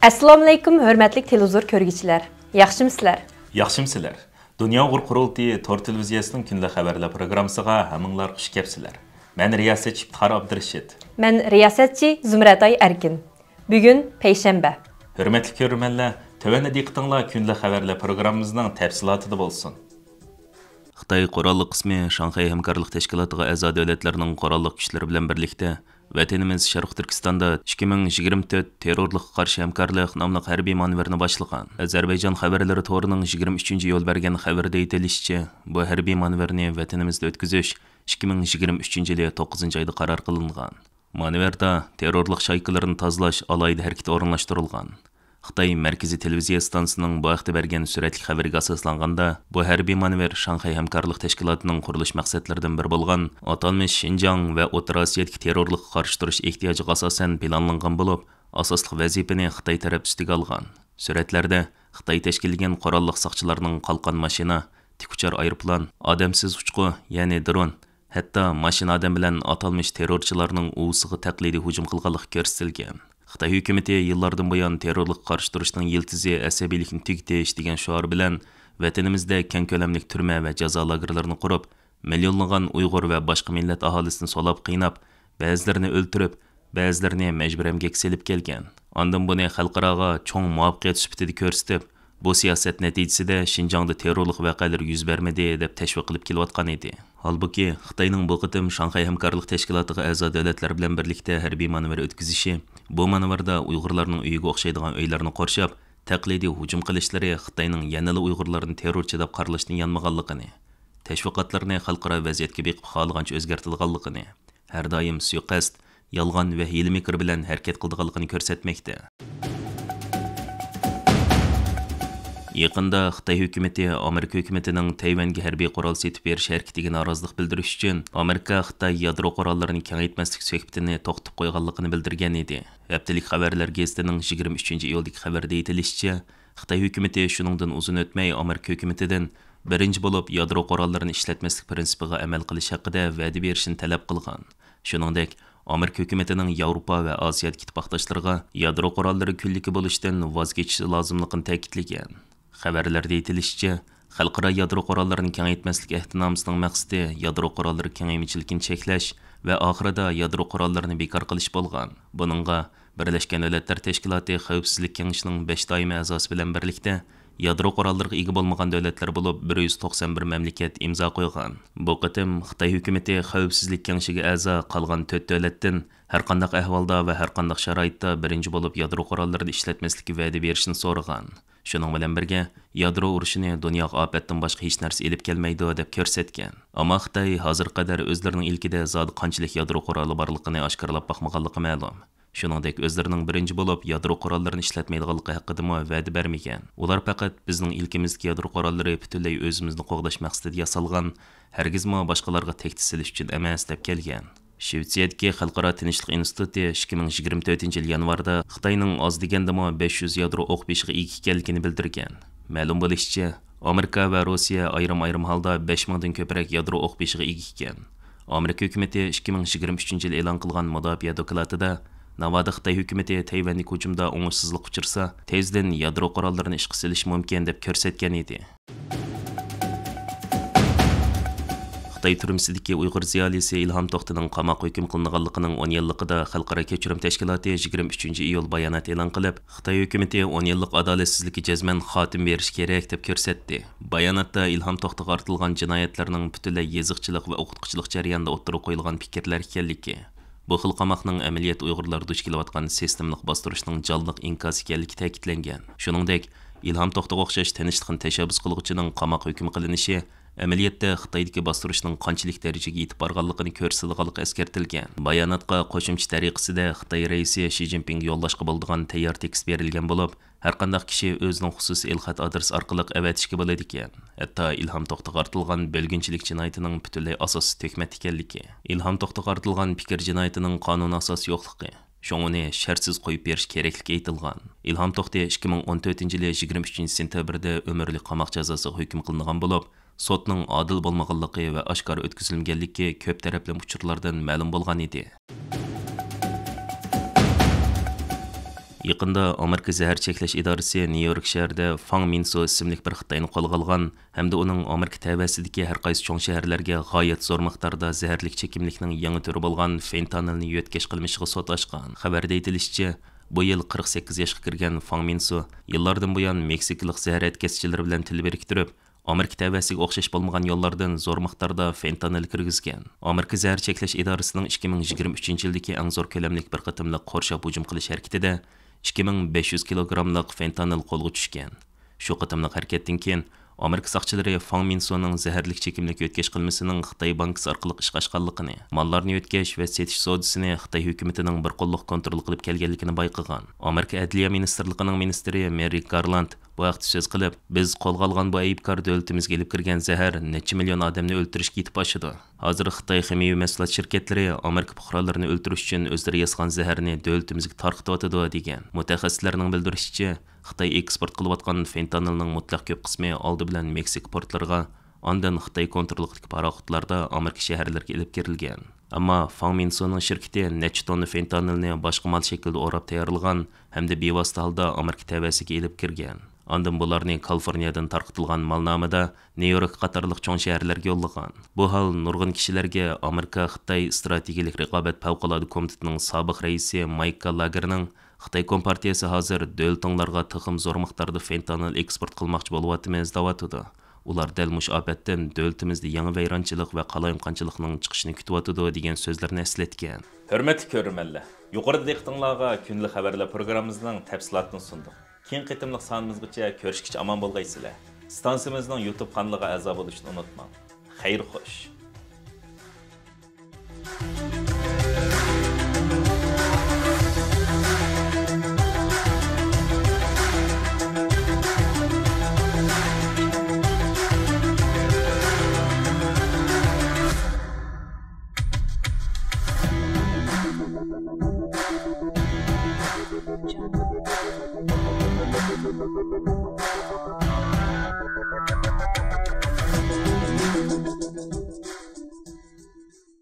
Assalomu alaykum, hurmatli televizor ko'rguvchilar. Yaxshimisizlar? Yaxshimisizlar. Dunyo Uyg'ur qurultiyi Tor televiziyasining kundalik xabarlar programmasiga hammanglar xush kelibsizlar. Men riyosatchi Iftixor Abdurashid. Men riyosatchi Zumratay Erkin. Bugun payshanba. Hurmatli ko'rmanlar, tövende diqqatinglar kundalik xabarlar programmamizning tafsilotida bo'lsin. Xitoy qurolli qismi Shanxay hamkorlik tashkilotiga a'zo davlatlarning qurolli kuchlari bilan birlikda Vatanimiz Sharq Turkistonda 2024 terrorlikqa qarshi hamkorlik nomli harbiy manevrni boshlagan. Ozarbayjon xabarlari to'rining 23-yo'l bergan xabarida aytilishicha, bu harbiy manevrni vatanimizda o'tkazish 2023-yil 9-oyda qaror qilingan. Manevrda terrorlik shaykalarini tozalash alohida harakat o'rinlashtirilgan. Xitoy Markaziy televiziya stansiyasining bu haqda bergan suratli xabariga asoslanganda, bu harbiy manevr Shanxay hamkorlik tashkilotining qurilish maqsadlaridan biri bo'lgan atalmish Xinjiang va O'rta Osiyodagi terrorlikqa qarshi turish ehtiyojiga asosan planlangan bo'lib, asosli vazifani Xitoy taraf ustiga olgan. Suratlarda Xitoy tashkillagan qurolli soqchilarning qalqon mashina, tikuchar aeroplan, odamsiz uchqu, ya'ni dron, hatto mashina odam bilan atalmish terrorchilarning uvusiga taqlidiy hujum qilganligi ko'rsatilgan. Xitoy hukumati yillardan buyon terrorlikqa qarshi turishning yiltizi asabiylikni tugatish degan shior bilan vatanimizda keng ko'lamli turma va jazo lagerlarini qurib, millionlagan Uyg'ur va boshqa millat aholisini solab qiynab, ba'zilarini o'ltirib, ba'zilarini majbur emgak selib kelgan. Ondan buni xalqaroga cho'ng muvaffaqiyat sifatida ko'rsatib, bu siyosat natijasida Xinjiangda terrorlik voqealari yuz bermadi deb tashviq qilib kelayotgan edi. Holbuki Xitoyning bu qitim Shanxay hamkorlik tashkilotiga a'zo davlatlar bilan birlikda harbiy manevr o'tkazishi, bu manevrda Uyg'urlarning uyiga o'xshaydigan uylarni qorshab, taqlidiy hujum qilishlari Xitoyning yanada Uyg'urlarni terrorchi deb qaralashdan yanmaganligini, tashviqotlarni xalqaro vaziyatga beqib xohlagancha o'zgartirganligini, har doim suiqasd, yolg'on va hiyla-mikr bilan harakat qilganligini ko'rsatmoqda. Yaqında Xitoy hukumati Amerika hukumatining Tayvanga harbiy qurol setib berish harakatiga norozilik bildirish uchun Amerika Xitoy yadro qurollarini kengaytmaslik suhbatini to'xtatib qo'yganligini bildirgan edi. Haftalik xabarlar gazetining 23-iyuldagi xabarida aytilishicha, Xitoy hukumati shuningdan uzun o'tmay Amerika hukumatidan birinchi bo'lib yadro qurollarini ishlatmaslik prinsipiga amal qilish haqida va'da berishni talab qilgan. Shuningdek, Amerika hukumatining Yevropa va Osiyodagi ittifoqdoshlariga yadro qurollari kunligi bo'lishdan voz kechish lozimligini ta'kidlagan. Xabarlarda aytilishicha, xalqaro yadro qurollarini kengaytmaslik ehtimomisining maqsadi yadro qurollari kengaymichiligini cheklash va oxirida yadro qurollarini bekor qilish bo'lgan. Buningga Birlashgan Davlatlar Tashkiloti Xavfsizlik Kengashining 5 doimiy a'zosi bilan birlikda yadro qurollariga ega bo'lmagan davlatlar bo'lib 191 mamlakat imzo qo'ygan. Bu qatim Xitoy hukumati Xavfsizlik Kengashiga a'zo qolgan 4 davlatdan har qanday ahvolda va har qanday sharoitda birinchi bo'lib yadro qurollarini ishlatmaslikka va'da berishni so'ragan. Shuning bilan birga yadro urushini dunyoga ofatdan boshqa hech narsa elib kelmaydi deb ko'rsatgan. Ammo Xitoy hozir qadar o'zlarining ilkida zodi qanchalik yadro quroli borligini oshkorlab baxmaganligi ma'lum. Shuningdek, o'zlarining birinchi bo'lib yadro qurollarini ishlatmaydiganligi haqida va'da bermagan. Ular faqat bizning ilkimizdagi yadro qurollari butunlay o'zimizni qo'g'dash maqsadida yasalgan, hargizmo boshqalarga tehdid silish uchun emas deb kelgan. Shvetsiyadagi Xalqaro tinchlik instituti 2024-yil yanvarda Xitoyning oz degandami 500 yadro o'q beshiga ega ekanligini bildirgan. Ma'lum bo'lishicha, Amerika va Rossiya ayrim holda 5000 dan ko'proq yadro o'q beshiga ega ekan. Amerika hukumati 2023-yil e'lon qilgan mudofaa dokladida Navada Xitoy hukumati Tayvanni hujumda o'ngsizlik uchirsa, tezdan yadro qurollarini ishga solish mumkin deb ko'rsatgan edi. Xitoy turmsidagi Uyg'ur ziyolisi Ilhom To'xtining qamoq hukm qilinganligining 10 yilligida Xalqaro kechirim tashkiloti 23-iyul bayonot e'lon qilib, Xitoy hukumati 10 yillik adolatsizlikka jazman xotim berish kerak deb ko'rsatdi. Bayonotda Ilhom To'xtiga ortilgan jinoyatlarning butunlay yeziqchilik va o'qituvchilik jarayonida o'ttirib qo'yilgan fikrlar ekanligi, bu xil qamoqning amaliyot Uyg'urlar duch kelayotgan sistemlik bostirishning jonliq inkosi ekanligi ta'kidlangan. Shuningdek, Ilhom To'xtiga o'xshash tinchlikni tashabbus qiluvchining qamoq hukm qilinishi amaliyotda Xitoydagi bostirishning qanchalik darajaga yetib borganligini ko'rsatadiganligi eskartilgan. Bayonotga qo'shimcha tariqasida Xitoy raisi Shi Jinping yo'llashga bo'ladigan tayyor tekst berilgan bo'lib, har qanday kishi o'zining xususiy elxat adresi orqali avatishga bo'ladi ekan. Hatto Ilhom To'xtiga ortilgan bo'lginchilik jinoyatining butunlay asosi tuhmat ekanligi, Ilhom To'xtiga ortilgan fikr jinoyatining qonun asosi yo'qligi, shuni shartsiz qo'yib berish kerakligi aytilgan. Ilhom To'xti 2014-yil 23-sentyabrda umrlik qamoq jazosiga hukm qilingan bo'lib, sotning adil bo'lmaganligi va oshkor o'tkazilmaganligi ko'p tarafli uchurlardan ma'lum bo'lgan edi. Yaqında Amerika zəhər çəklash idorasi Nyu-York şəhərində Fang Minso ismli bir Xitoyni qo'lga olgan hamda uning Amerika təbəsidagi har qaysi cho'ng shaharlarga g'oyat zo'r miqdorda zaharlik chekimlikning yangi turi bo'lgan fentanilni yetkash qilmishiga sot ochgan. Xabarda aytilishicha, bu yil 48 yoshga kirgan Fang Minso yillardan buyon Meksikalik zahar yetkazuvchilar bilan til biriktirib, Amerika təbəsiga o'xshash bo'lmagan yo'llardan zo'r miqdorda fentanil kirgizgan. Amerika zahar cheklash idorasining 2023-yildagi eng zo'r ko'lamlik bir qatimliq qurshab hujum qilish harakatida 2500 kilogramlik fentanil qo'lga tushgan. Shu qatimliq harakatdan keyin Amerika saqchilari Fang Minsoning zaharlik chekimlik yetkash qilmisining Xitoy bankasi orqali ishga oshganligini, mallarni yetkash va setish sodisini Xitoy hukumatining bir qo'lliq kontrol qilib kelganligini bayqagan. Amerika Adliya ministrligining ministri Merrick Garland bu vaqt so'z qilib, biz qo'lga olgan bu aybkor davlatimizga elib kirgan zahar necha million odamni o'ldirishga yetib oshidi. Hozir Xitoy ximiya mahsulot shirkatlari Amerika fuqarolarini o'ldirish uchun o'zlari yasgan zaharni davlatimizga tarqatib degan. Mutaxassislarning bildirishicha, Xitoy eksport qilayotgan fentanilning mutlaq ko'p qismi oldi bilan Meksika portlarga, ondan Xitoy kontrolidagi paraxotlarda Amerika shaharlariga elib kirilgan. Ammo Fang Minsoning shirkati necha tonna fentanilni boshqa mal shaklida o'rab tayyorlagan hamda bevosita holda Amerika ta'basiga elib kirgan. Ondan bularni Kaliforniyadan tarqatilgan malnomada Nyu-York qatorliq cho'ng shaharlarga yo'llagan. Bu hol nurg'un kishilarga Amerika Xitoy strategik raqobat favqulodda komitetining sobiq raisi Michael Lagerning Xitoy Kompartiyasi hozir davlatlarga tıxım zo'r miqdorda fentanil eksport qilmoqchi bo'lyapmiz deyotdi. Ular dal mush ofatdan davlatimizda yangi vayronchilik va qalaymqonchilikning chiqishini kutyotdi degan so'zlarni eslatgan. Hurmatli ko'rmanlar, yuqorida diqqatingizga kunlik xabarlar programmamizning tafsilotini sundik. Keyin qitimliq sonimizgacha ko'rishgacha omon bo'lgaysizlar. Stansiyamizning YouTube kanaliga a'zo bo'lishni unutmang. Xayr xo'sh. Thank you.